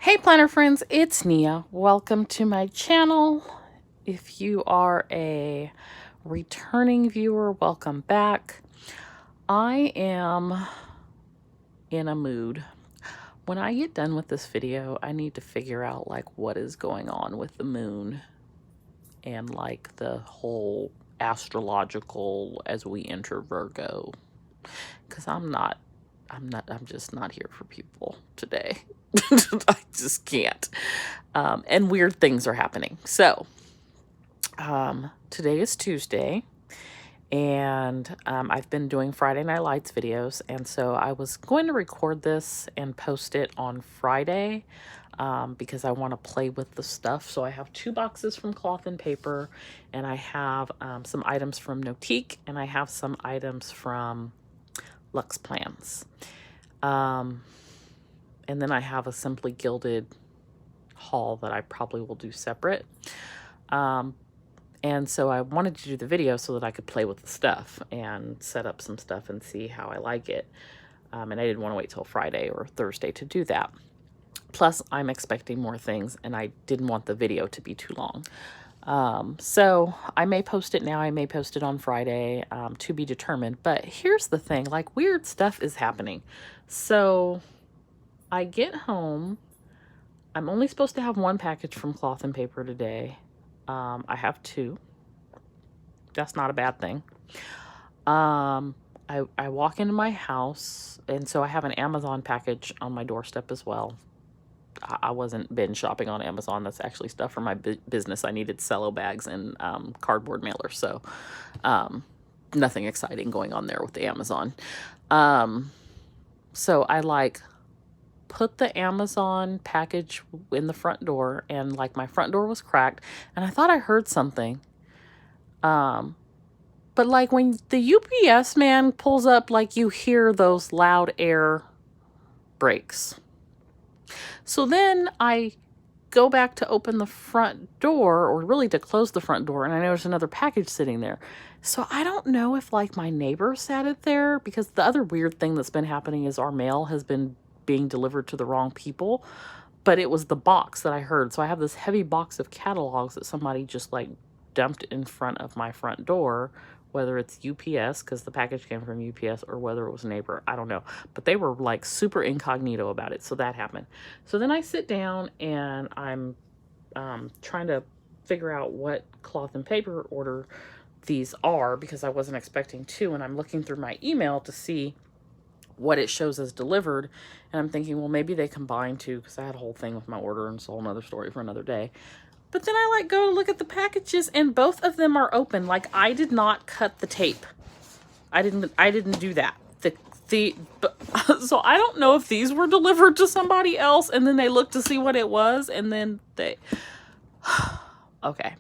Hey planner friends, it's Nia. Welcome to my channel. If you are a returning viewer, welcome back. I am in a mood. When I get done with this video, I need to figure out like what is going on with the moon and like the whole astrological as we enter Virgo. Because I'm just not here for people today. I just can't. And weird things are happening. So, today is Tuesday, and I've been doing Friday Night Lights videos, and so I was going to record this and post it on Friday because I want to play with the stuff. So I have 2 boxes from Cloth and Paper, and I have some items from Notiq, and I have some items from Lux Plans. And then I have a Simply Gilded haul that I probably will do separate. And so I wanted to do the video so that I could play with the stuff and set up some stuff and see how I like it. And I didn't want to wait till Friday or Thursday to do that. Plus, I'm expecting more things, and I didn't want the video to be too long. So I may post it now, I may post it on Friday, to be determined. But here's the thing, like weird stuff is happening. So I get home, I'm only supposed to have 1 package from Cloth and Paper today. I have 2. That's not a bad thing. I walk into my house, and so I have an Amazon package on my doorstep as well. I wasn't binge shopping on Amazon. That's actually stuff for my business. I needed cello bags and cardboard mailers. So nothing exciting going on there with the Amazon. So I like put the Amazon package in the front door, and like my front door was cracked, and I thought I heard something. But like when the UPS man pulls up, like you hear those loud air brakes. So then I go back to open the front door, or really to close the front door, and I notice another package sitting there. So I don't know if like my neighbor sat it there, because the other weird thing that's been happening is our mail has been being delivered to the wrong people, but it was the box that I heard. So I have this heavy box of catalogs that somebody just like dumped in front of my front door, whether it's UPS because the package came from UPS, or whether it was a neighbor, I don't know, but they were like super incognito about it. So that happened. So then I sit down and I'm trying to figure out what Cloth and Paper order these are, because I wasn't expecting 2, and I'm looking through my email to see what it shows as delivered, and I'm thinking, well, maybe they combined 2, because I had a whole thing with my order, and it's a whole nother story for another day. But then I like go to look at the packages, and both of them are open. Like I did not cut the tape. I didn't do that. So I don't know if these were delivered to somebody else, and then they looked to see what it was, and then they okay.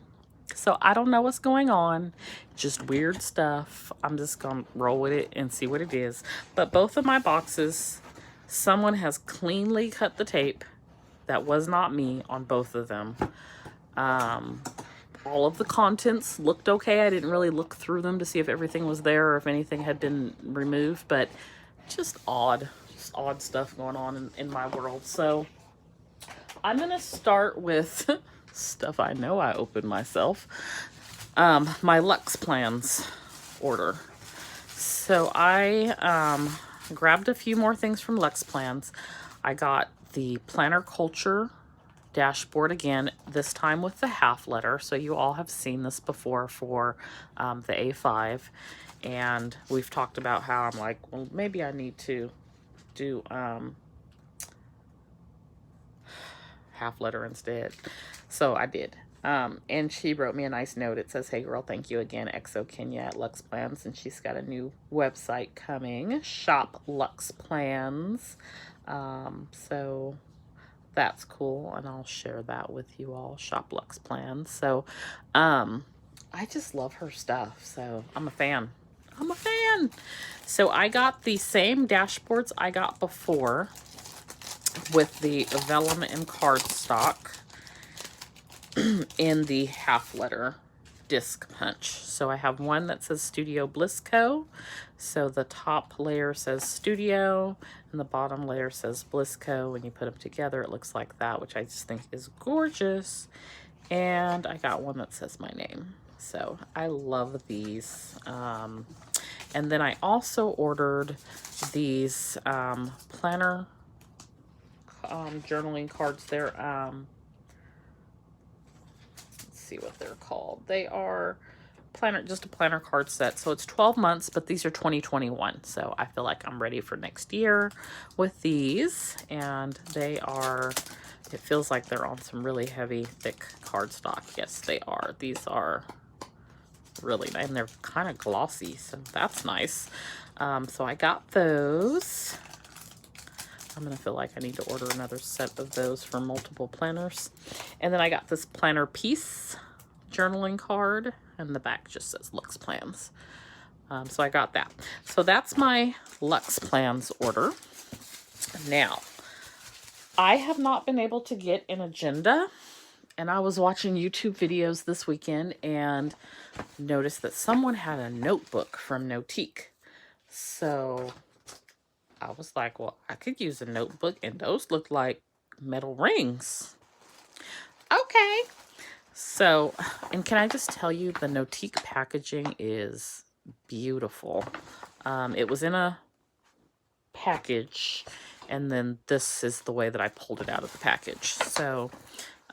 So I don't know what's going on. Just weird stuff. I'm just going to roll with it and see what it is. But both of my boxes, someone has cleanly cut the tape. That was not me on both of them. All of the contents looked okay. I didn't really look through them to see if everything was there or if anything had been removed. But just odd stuff going on in my world. So I'm going to start with stuff I know I opened myself. My Lux Plans order. So I grabbed a few more things from Lux Plans. I got the Planner Culture dashboard again, this time with the half letter. So you all have seen this before for the A5. And we've talked about how I'm like, well, maybe I need to do half letter instead. So I did. And she wrote me a nice note. It says, hey girl, thank you again, Exo Kenya at Lux Plans. And she's got a new website coming, Shop Lux Plans. So that's cool. And I'll share that with you all, Shop Lux Plans. So, I just love her stuff. So I'm a fan. I'm a fan. So I got the same dashboards I got before with the vellum and cardstock in the half letter disc punch. So I have one that says Studio Bliss Co. So the top layer says Studio and the bottom layer says Bliss Co. When you put them together, it looks like that, which I just think is gorgeous. And I got one that says my name. So I love these. And then I also ordered these planner journaling cards. They're, let's see what they're called. They are just a planner card set. So it's 12 months, but these are 2021. So I feel like I'm ready for next year with these. And they are, it feels like they're on some really heavy, thick cardstock. Yes, they are. These are really nice, and they're kind of glossy, so that's nice. So I got those. I'm gonna feel like I need to order another set of those for multiple planners. And then I got this planner piece journaling card, and the back just says Lux Plans. So I got that. So that's my Lux Plans order. Now, I have not been able to get an agenda, and I was watching YouTube videos this weekend and noticed that someone had a notebook from Notiq. So I was like, well, I could use a notebook, and those look like metal rings. Okay. So, and can I just tell you, the Notiq packaging is beautiful. It was in a package, and then this is the way that I pulled it out of the package. So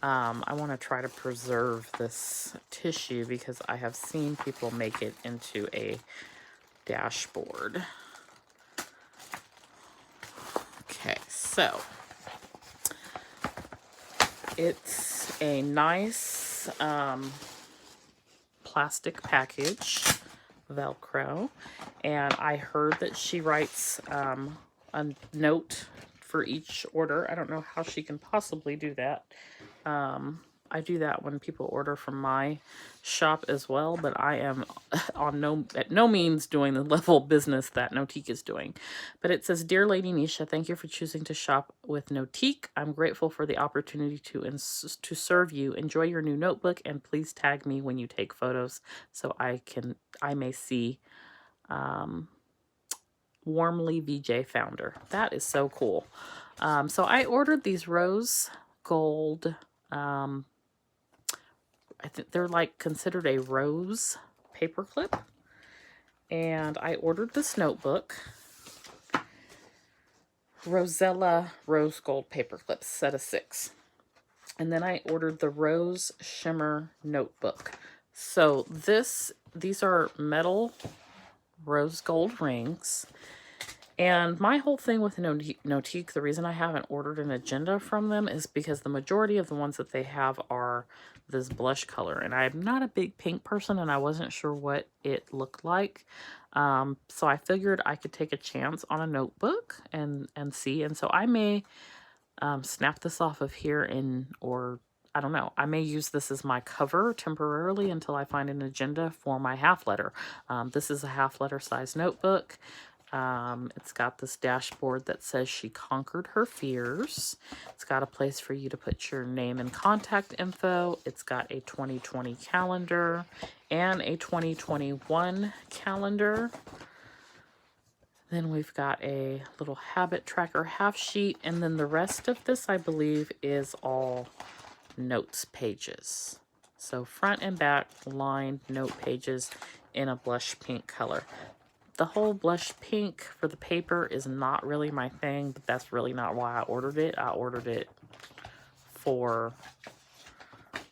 I want to try to preserve this tissue because I have seen people make it into a dashboard. Okay, so it's a nice plastic package, Velcro, and I heard that she writes a note for each order. I don't know how she can possibly do that. I do that when people order from my shop as well, but I am at no means doing the level of business that Notiq is doing. But it says, Dear Lady Nisha, thank you for choosing to shop with Notiq. I'm grateful for the opportunity to serve you. Enjoy your new notebook, and please tag me when you take photos so I may see. Warmly VJ Founder. That is so cool. So I ordered these rose gold, I think they're like considered a rose paperclip. And I ordered this notebook, Rosella Rose Gold Paperclips, set of 6. And then I ordered the Rose Shimmer Notebook. So these are metal rose gold rings. And my whole thing with Notiq, the reason I haven't ordered an agenda from them is because the majority of the ones that they have are this blush color. And I'm not a big pink person, and I wasn't sure what it looked like. So I figured I could take a chance on a notebook and see. And so I may snap this off of here or I don't know. I may use this as my cover temporarily until I find an agenda for my half letter. This is a half letter size notebook. It's got this dashboard that says she conquered her fears. It's got a place for you to put your name and contact info. It's got a 2020 calendar and a 2021 calendar. Then we've got a little habit tracker half sheet, and then the rest of this, I believe, is all notes pages. So front and back lined note pages in a blush pink color. The whole blush pink for the paper is not really my thing, but that's really not why I ordered it. I ordered it for,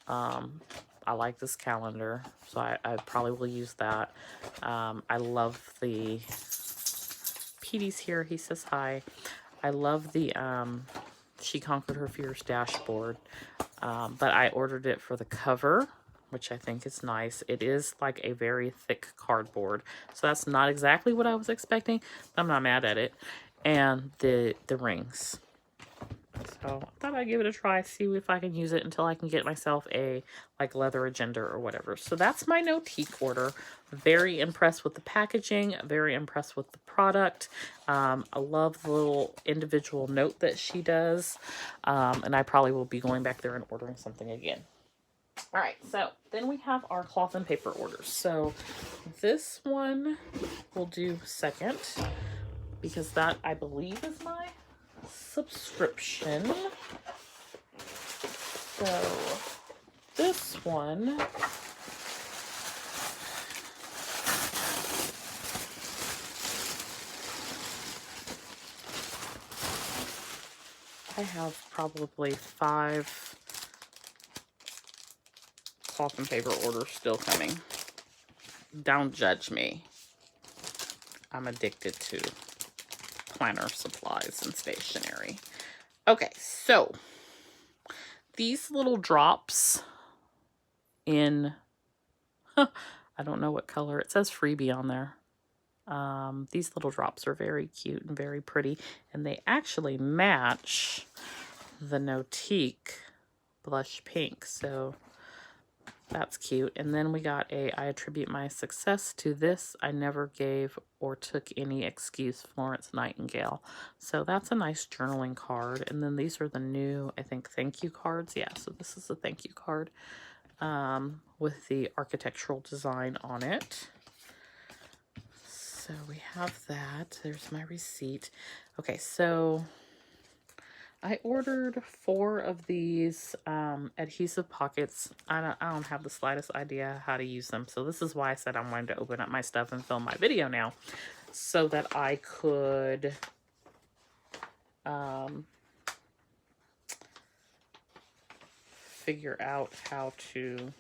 I like this calendar, so I probably will use that. I love the, Petey's here, he says hi. I love the, She Conquered Her Fears dashboard, but I ordered it for the cover, which I think is nice. It is like a very thick cardboard, so that's not exactly what I was expecting, but I'm not mad at it. And the rings. So I thought I'd give it a try, see if I can use it until I can get myself a like leather agenda or whatever. So that's my Notiq order. Very impressed with the packaging, very impressed with the product. I love the little individual note that she does. And I probably will be going back there and ordering something again. All right, so then we have our cloth and paper orders. So this one we'll do second because that, I believe, is my subscription. So this one, I have probably 5 cloth and paper orders still coming. Don't judge me. I'm addicted to planner supplies and stationery. Okay, so these little drops in, I don't know what color, it says freebie on there. These little drops are very cute and very pretty, and they actually match the Notiq blush pink, so that's cute. And then we got I attribute my success to this. I never gave or took any excuse, Florence Nightingale. So that's a nice journaling card. And then these are the new, I think, thank you cards. Yeah, so this is a thank you card with the architectural design on it. So we have that. There's my receipt. Okay, so I ordered 4 of these adhesive pockets. I don't have the slightest idea how to use them. So this is why I said I wanted to open up my stuff and film my video now, so that I could figure out how to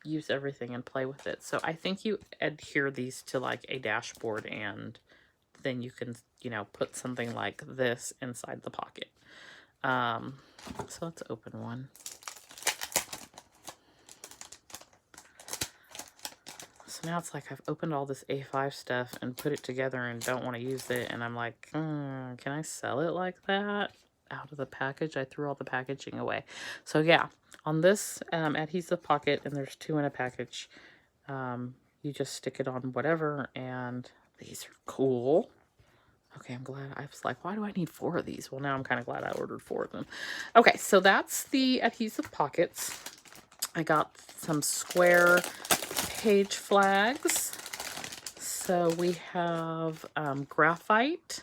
use everything and play with it. So I think you adhere these to like a dashboard, and then you can, you know, put something like this inside the pocket. So let's open one. So now it's like I've opened all this A5 stuff and put it together and don't want to use it. And I'm like, can I sell it like that out of the package? I threw all the packaging away. So yeah, on this adhesive pocket, and there's 2 in a package, you just stick it on whatever, and these are cool. Okay, I'm glad. I was like, why do I need 4 of these? Well, now I'm kind of glad I ordered 4 of them. Okay, so that's the adhesive pockets. I got some square page flags. So we have graphite,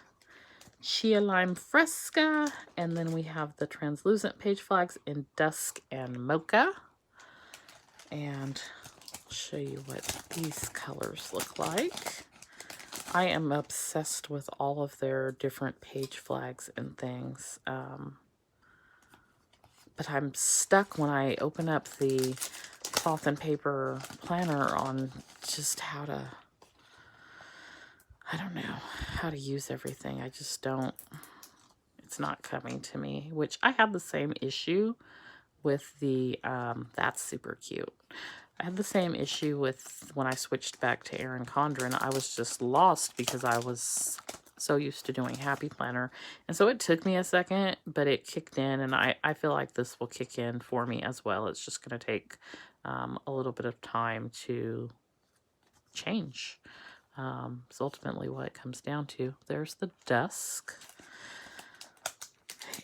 chia lime fresca, and then we have the translucent page flags in dusk and mocha. And I'll show you what these colors look like. I am obsessed with all of their different page flags and things. But I'm stuck when I open up the cloth and paper planner on just how to, I don't know, how to use everything. I just don't, it's not coming to me, which I had the same issue with the, that's super cute. I had the same issue with when I switched back to Erin Condren. I was just lost because I was so used to doing Happy Planner. And so it took me a second, but it kicked in, and I feel like this will kick in for me as well. It's just going to take a little bit of time to change. It's ultimately what it comes down to. There's the dusk.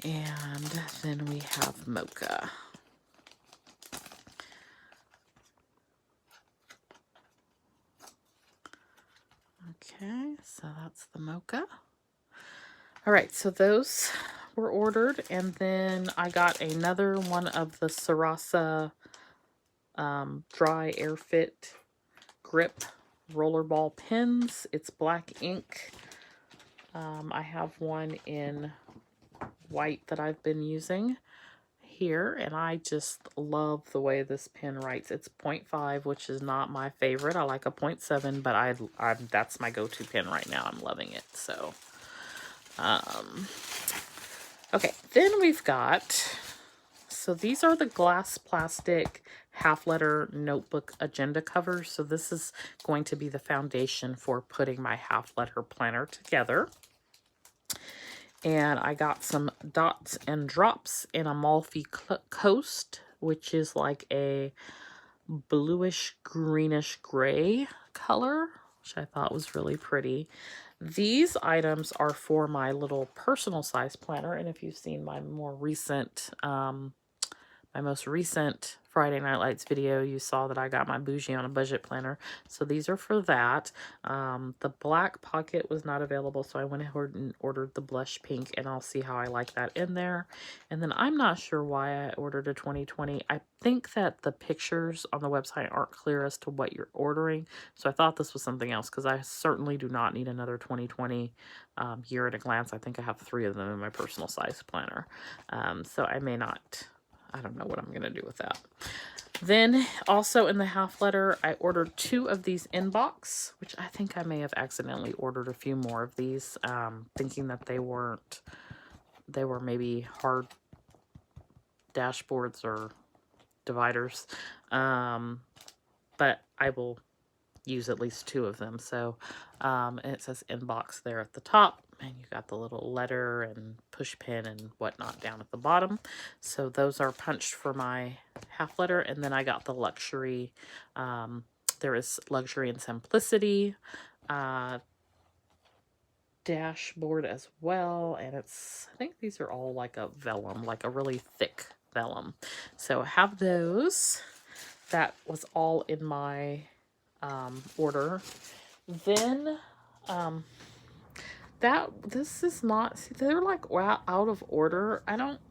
And then we have mocha. Okay, so that's the mocha. All right, so those were ordered, and then I got another one of the Sarasa dry air fit grip rollerball pens. It's black ink. I have one in white that I've been using here, and I just love the way this pen writes. It's 0.5, which is not my favorite. I like a 0.7, but that's my go-to pen right now. I'm loving it. So okay, then we've got, so these are the glass plastic half letter notebook agenda covers. So this is going to be the foundation for putting my half letter planner together. And I got some dots and drops in Amalfi Coast, which is like a bluish greenish gray color, which I thought was really pretty. These items are for my little personal size planner, and if you've seen my more recent my most recent Friday Night Lights video, you saw that I got my bougie on a budget planner. So these are for that. The black pocket was not available, so I went ahead and ordered the blush pink, and I'll see how I like that in there. And then I'm not sure why I ordered a 2020. I think that the pictures on the website aren't clear as to what you're ordering. So I thought this was something else, because I certainly do not need another 2020 year at a glance. I think I have 3 of them in my personal size planner. So I may not... I don't know what I'm going to do with that. Then also in the half letter, I ordered 2 of these inbox, which I think I may have accidentally ordered a few more of these, thinking that they were maybe hard dashboards or dividers. But I will use at least 2 of them. So, and it says inbox there at the top, and you got the little letter and push pin and whatnot down at the bottom. So those are punched for my half letter. And then I got the luxury, there is luxury and simplicity dashboard as well. And it's, I think these are all like a vellum, like a really thick vellum. So I have those. That was all in my order. Then this is not, see, they're like out of order. I don't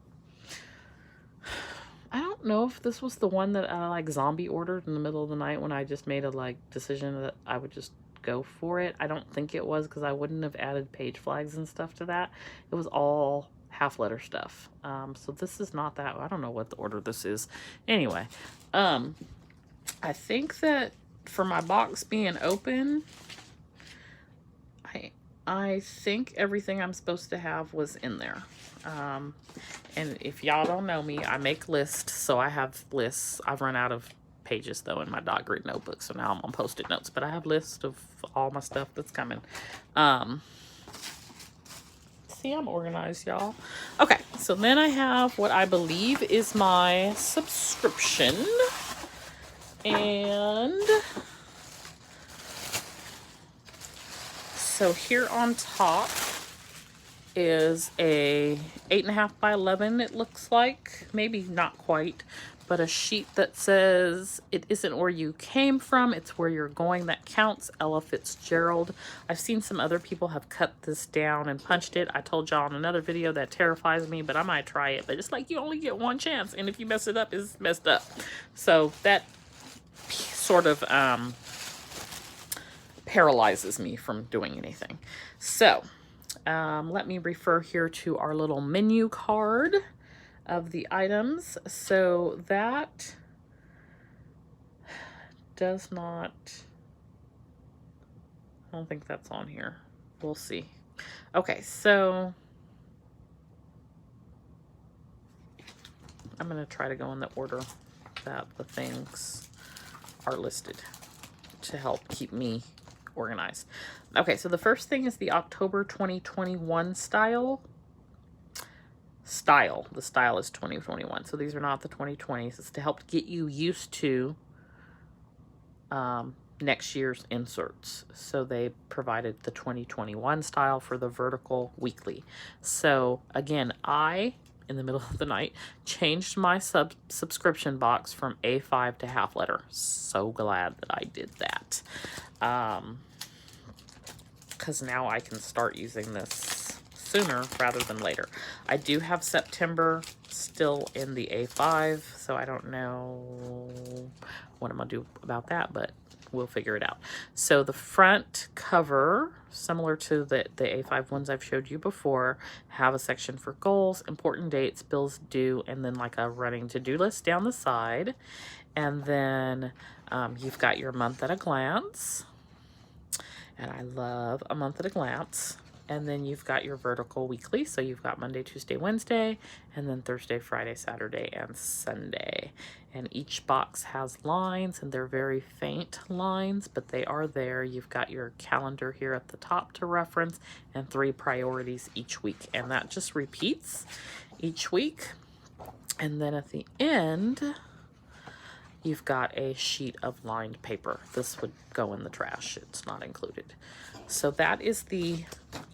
know if this was the one that I like zombie ordered in the middle of the night when I just made a like decision that I would just go for it. I don't think it was, because I wouldn't have added page flags and stuff to that. It was all half letter stuff. So this is not that. I don't know what the order this is. Anyway, I think that for my box being open, I think everything I'm supposed to have was in there. And if y'all don't know me, I make lists, so I have lists. I've run out of pages though in my dog grid notebook, so now I'm on post-it notes, but I have lists of all my stuff that's coming. See, I'm organized, y'all. Okay, so then I have what I believe is my subscription. And so here on top is a 8.5 by 11, it looks like. Maybe not quite, but a sheet that says, "It isn't where you came from, it's where you're going that counts, Ella Fitzgerald." I've seen some other people have cut this down and punched it. I told y'all in another video that terrifies me, but I might try it. But it's like you only get one chance, and if you mess it up, it's messed up. So that sort of paralyzes me from doing anything. So let me refer here to our little menu card of the items. So that does not, I don't think that's on here. We'll see. Okay, so I'm going to try to go in the order that the things are listed to help keep me organized. Okay, so the first thing is the October 2021 style. The style is 2021. So these are not the 2020s. It's to help get you used to next year's inserts. So they provided the 2021 style for the vertical weekly. So again, I, in the middle of the night, changed my subscription box from A5 to half letter. So glad that I did that. Because now I can start using this sooner rather than later. I do have September still in the A5, so I don't know what I'm gonna do about that, but we'll figure it out. So the front cover, similar to the A5 ones I've showed you before, have a section for goals, important dates, bills due, and then like a running to-do list down the side. And then you've got your month at a glance. And I love a month at a glance. And then you've got your vertical weekly. So you've got Monday, Tuesday, Wednesday, and then Thursday, Friday, Saturday, and Sunday. And each box has lines, and they're very faint lines, but they are there. You've got your calendar here at the top to reference, and 3 priorities each week. And that just repeats each week. And then at the end, you've got a sheet of lined paper. This would go in the trash. It's not included. So that is the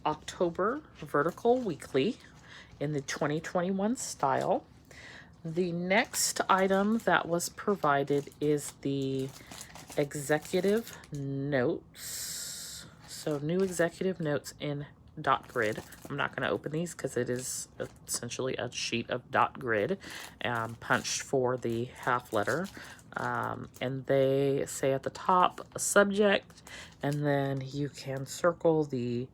October vertical weekly in the 2021 style. The next item that was provided is the executive notes. So new executive notes in dot grid. I'm not going to open these because it is essentially a sheet of dot grid punched for the half letter. And they say at the top a subject, and then you can circle the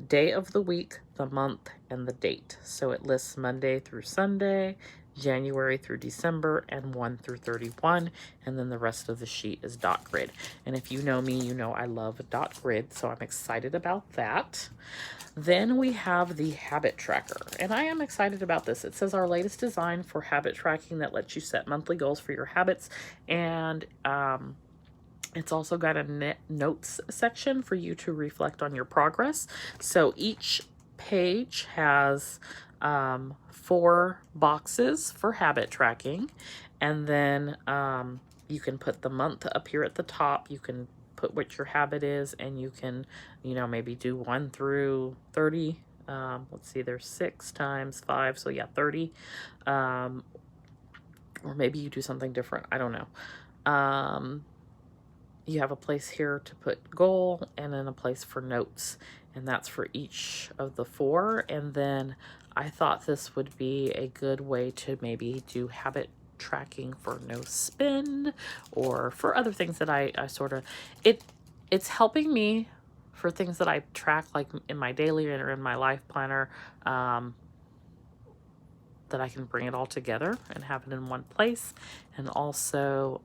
day of the week, the month, and the date. So it lists Monday through Sunday, January through December, and 1 through 31, and then the rest of the sheet is dot grid. And if you know me, you know I love dot grid, so I'm excited about that. Then we have the habit tracker, and I am excited about this. It says our latest design for habit tracking that lets you set monthly goals for your habits, and it's also got a notes section for you to reflect on your progress. So each page has 4 boxes for habit tracking, and then you can put the month up here at the top. You can put what your habit is, and you can, you know, maybe do 1 through 30. Let's see, there's 6 times 5, so yeah, 30. Or maybe you do something different. I don't know. You have a place here to put goal, and then a place for notes, and that's for each of the 4. And then I thought this would be a good way to maybe do habit tracking for no spend, or for other things that I sort of, it's helping me for things that I track, like in my daily or in my life planner, that I can bring it all together and have it in one place. And also,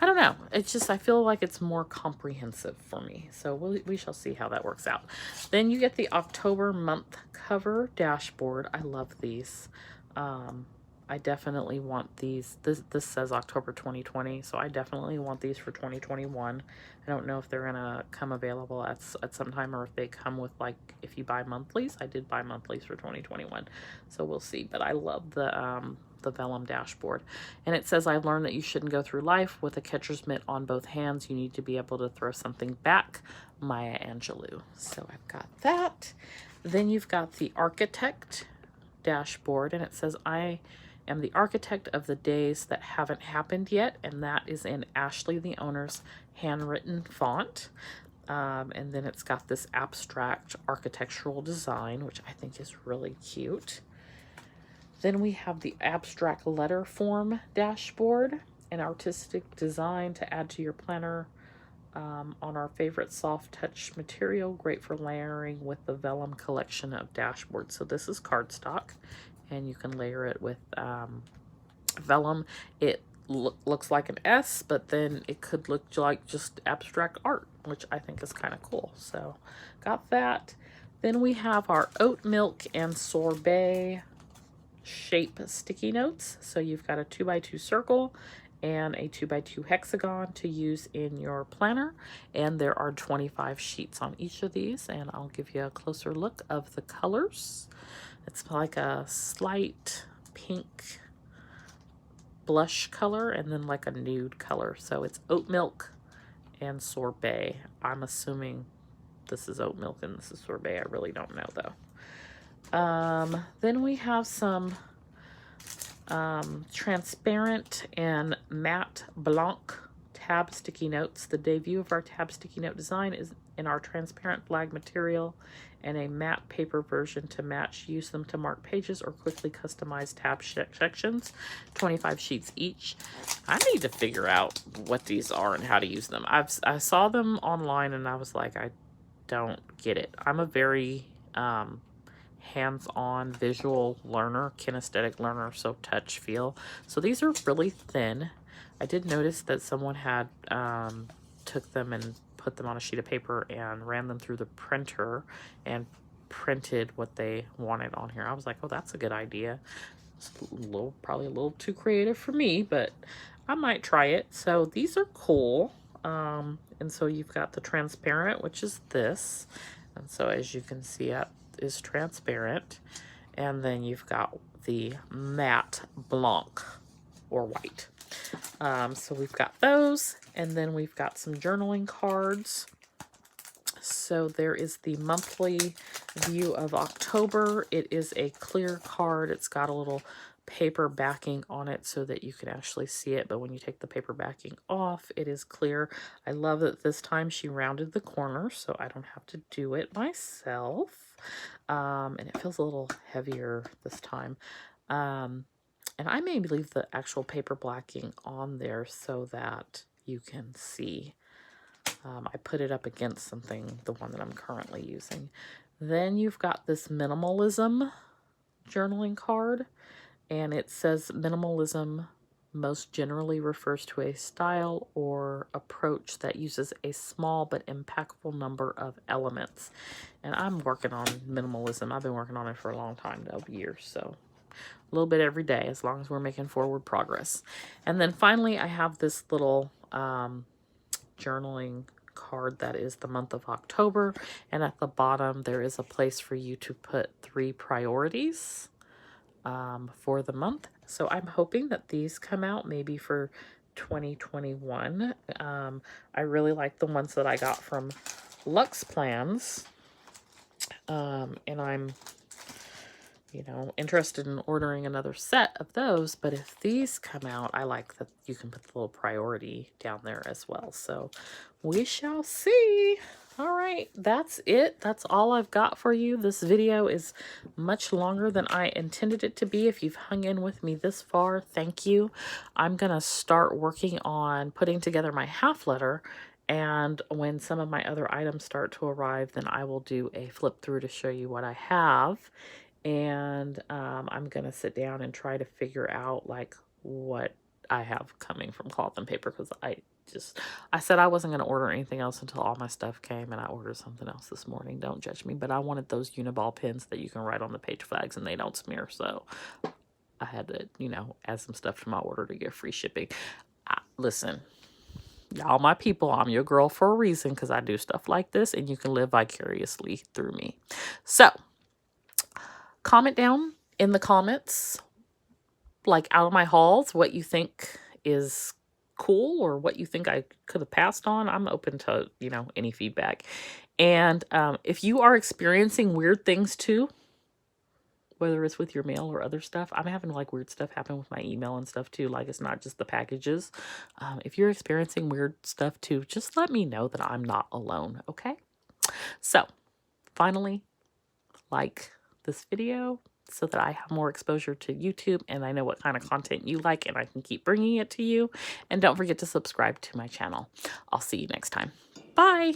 I don't know. It's just, I feel like it's more comprehensive for me. So we shall see how that works out. Then you get the October month cover dashboard. I love these. I definitely want these. This says October 2020, so I definitely want these for 2021. I don't know if they're gonna come available at some time, or if they come with, like, if you buy monthlies. I did buy monthlies for 2021, so we'll see. But I love the vellum dashboard. And it says, I've learned that you shouldn't go through life with a catcher's mitt on both hands. You need to be able to throw something back. Maya Angelou. So I've got that. Then you've got the architect dashboard, and it says, I am the architect of the days that haven't happened yet, and that is in Ashley, the owner's handwritten font. And then it's got this abstract architectural design, which I think is really cute. Then we have the abstract letter form dashboard, an artistic design to add to your planner on our favorite soft touch material, great for layering with the vellum collection of dashboards. So this is cardstock, and you can layer it with vellum. It looks like an S, but then it could look like just abstract art, which I think is kind of cool. So got that. Then we have our oat milk and sorbet shape sticky notes. So you've got a 2x2 circle and a 2x2 hexagon to use in your planner, and there are 25 sheets on each of these, and I'll give you a closer look of the colors. It's like a slight pink blush color, and then like a nude color. So it's oat milk and sorbet. I'm assuming this is oat milk and this is sorbet. I really don't know though. Then we have some transparent and matte blanc tab sticky notes. The debut of our tab sticky note design is in our transparent flag material and a matte paper version to match. Use them to mark pages or quickly customize tab sections. 25 sheets each. I need to figure out what these are and how to use them. I saw them online and I was like, I don't get it. I'm a very hands-on visual learner, kinesthetic learner, so touch feel. So these are really thin. I did notice that someone had took them and put them on a sheet of paper and ran them through the printer and printed what they wanted on here. I was like, oh, that's a good idea. It's probably a little too creative for me, but I might try it. So these are cool. And so you've got the transparent, which is this. And so as you can see, it is transparent. And then you've got the matte blanc or white. So we've got those, and then we've got some journaling cards. So there is the monthly view of October. It is a clear card. It's got a little paper backing on it so that you can actually see it, but when you take the paper backing off, it is clear. I love that this time she rounded the corner so I don't have to do it myself. And it feels a little heavier this time. And I may leave the actual paper backing on there so that you can see. I put it up against something, the one that I'm currently using. Then you've got this minimalism journaling card, and it says minimalism most generally refers to a style or approach that uses a small but impactful number of elements. And I'm working on minimalism. I've been working on it for a long time, though, years, so a little bit every day, as long as we're making forward progress. And then finally, I have this little journaling card that is the month of October, and at the bottom there is a place for you to put 3 priorities for the month. So I'm hoping that these come out maybe for 2021. I really like the ones that I got from Lux Plans, and I'm interested in ordering another set of those, but if these come out, I like that you can put the little priority down there as well. So we shall see. All right, that's it. That's all I've got for you. This video is much longer than I intended it to be. If you've hung in with me this far, thank you. I'm going to start working on putting together my half letter, and when some of my other items start to arrive, then I will do a flip through to show you what I have. And I'm going to sit down and try to figure out like what I have coming from Cloth and Paper, because I said I wasn't going to order anything else until all my stuff came, and I ordered something else this morning. Don't judge me, but I wanted those Uniball pins that you can write on the page flags and they don't smear, so I had to, add some stuff to my order to get free shipping. Listen, y'all my people, I'm your girl for a reason, because I do stuff like this, and you can live vicariously through me. So comment down in the comments, like out of my hauls, what you think is cool or what you think I could have passed on. I'm open to, any feedback. And if you are experiencing weird things too, whether it's with your mail or other stuff, I'm having like weird stuff happen with my email and stuff too. Like, it's not just the packages. If you're experiencing weird stuff too, just let me know that I'm not alone. Okay. So finally, like this video so that I have more exposure to YouTube and I know what kind of content you like and I can keep bringing it to you. And don't forget to subscribe to my channel. I'll see you next time. Bye.